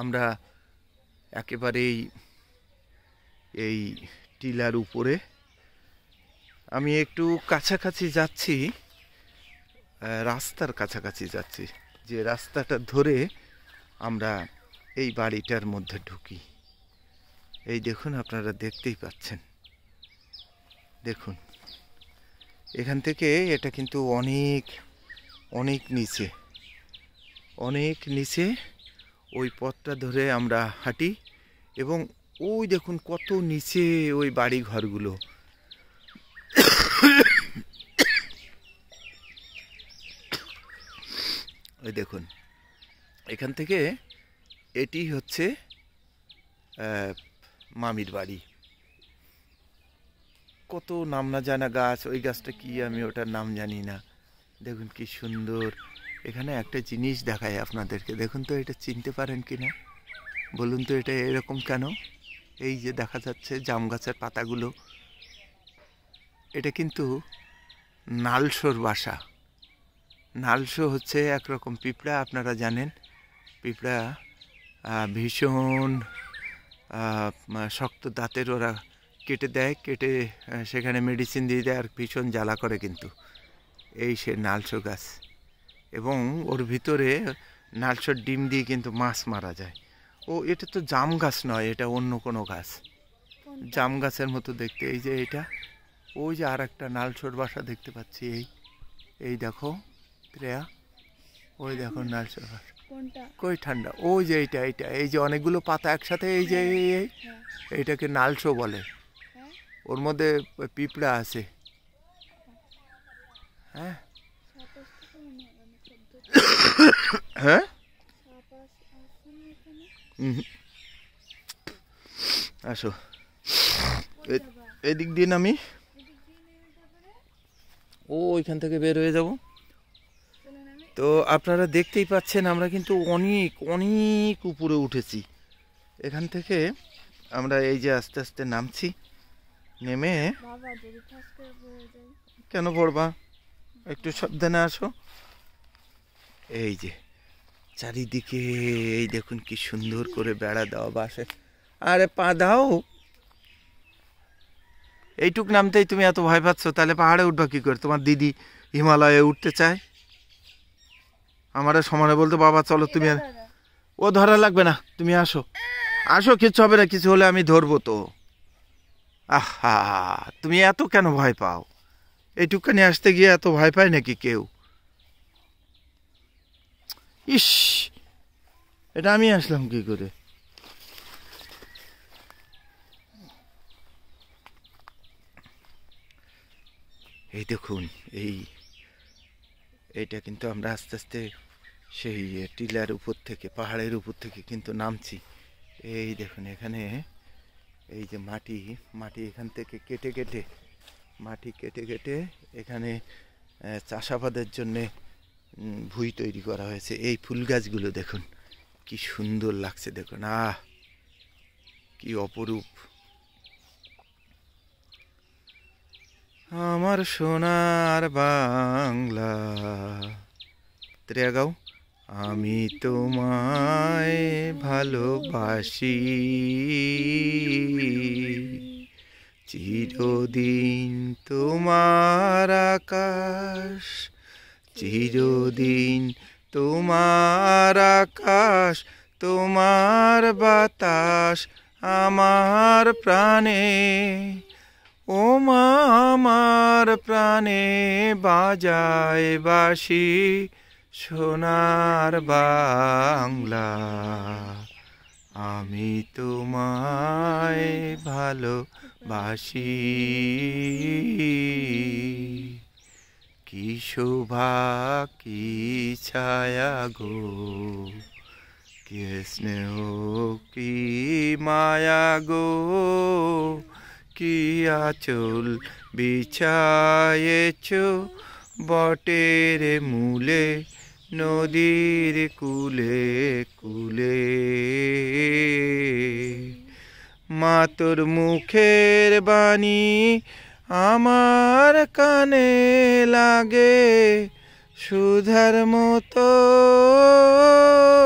আমরা একেবারেই এই টিলার উপরে। আমি একটু কাছাকাছি যাচ্ছি, রাস্তার কাছাকাছি যাচ্ছি, যে রাস্তাটা ধরে আমরা এই বাড়িটার মধ্যে ঢুকি। এই দেখুন, আপনারা দেখতেই পাচ্ছেন, দেখুন এখান থেকে এটা কিন্তু অনেক অনেক নিচে, অনেক নিচে। ওই পথটা ধরে আমরা হাঁটি এবং ওই দেখুন কত নিচে ওই বাড়ি ঘরগুলো। ওই দেখুন, এখান থেকে এটি হচ্ছে মামির বাড়ি। কত নাম না জানা গাছ, ওই গাছটা কি আমি ওটার নাম জানি না। দেখুন কি সুন্দর। এখানে একটা জিনিস দেখায় আপনাদেরকে, দেখুন তো এটা চিনতে পারেন কি না বলুন তো, এটা এরকম কেন? এই যে দেখা যাচ্ছে জাম গাছের পাতাগুলো, এটা কিন্তু নালসোর বাসা। নালসো হচ্ছে একরকম পিঁপড়া, আপনারা জানেন। পিঁপড়া ভীষণ শক্ত দাঁতের, ওরা কেটে দেয়, কেটে সেখানে মেডিসিন দিয়ে দেয়, আর ভীষণ জ্বালা করে কিন্তু। এই সে নালসো গাছ, এবং ওর ভিতরে নালসোর ডিম দিয়ে কিন্তু মাছ মারা যায়। ও এটা তো জাম গাছ নয়, এটা অন্য কোনো গাছ, জাম গাছের মতো দেখতে। এই যে এটা, ওই যে আর একটা নালসোর বাসা দেখতে পাচ্ছি, এই দেখো প্রিয়া, ওই দেখো নালসোর বাসা। কই ঠান্ডা, ওই যে এইটা, এই যে অনেকগুলো পাতা একসাথে, এই যে এইটাকে নালসো বলে। ওর মধ্যে পিঁপড়া আছে। হ্যাঁ হ্যাঁ, আসো এদিক দিয়ে নামি, ও ওইখান থেকে বের হয়ে যাব। তো আপনারা দেখতেই পাচ্ছেন, আমরা কিন্তু অনেক অনেক উপরে উঠেছি। এখান থেকে আমরা এই যে আস্তে আস্তে নামছি, নেমে কেন পড়বা, একটু সাবধানে আসো। এই যে চারিদিকে এই দেখুন কি সুন্দর করে বেড়া দেওয়া বাসে। আরে পা দাও, এইটুক নামতেই তুমি এত ভয় পাচ্ছ, তাহলে পাহাড়ে উঠবা কি করে? তোমার দিদি হিমালয়ে উঠতে চায়, আমারে সমানে বলতো বাবা চলো তুমি। ও ধরা লাগবে না, তুমি আসো আসো, কিচ্ছু হবে না, কিছু হলে আমি ধরবো তো। আহা, তুমি এত কেন ভয় পাও? এইটুকখানি আসতে গিয়ে এত ভয় পায় নাকি কেউ? ইস, এটা আমি আসলাম কি করে? এই দেখুন, এইটা কিন্তু আমরা আস্তে আস্তে সেই টিলার উপর থেকে, পাহাড়ের উপর থেকে কিন্তু নামছি। এই দেখুন এখানে এই যে মাটি এখান থেকে মাটি কেটে কেটে এখানে চাষাবাদের জন্যে ভুঁই তৈরি করা হয়েছে। এই ফুল গাছগুলো দেখুন কি সুন্দর লাগছে, দেখুন কি অপরূপ। আমার সোনার বাংলা, ত্রেগাও, আমি তোমায় ভালোবাসি, চিরদিন তোমার আকাশ, চিরদিন তোমার আকাশ, তোমার বাতাস আমার প্রাণে, ও মা আমার প্রাণে বাজায় বাঁশি, সোনার বাংলা, আমি তোমায় ভালোবাসি। কি শোভা কি ছায়া গো, কি স্নেহ কি মায়া গো, কি আঁচল বিছায়েছ বটের মূলে, নদীর কূলে কূলে, মা তোর মুখের বাণী আমার কানে লাগে সুধার মতো।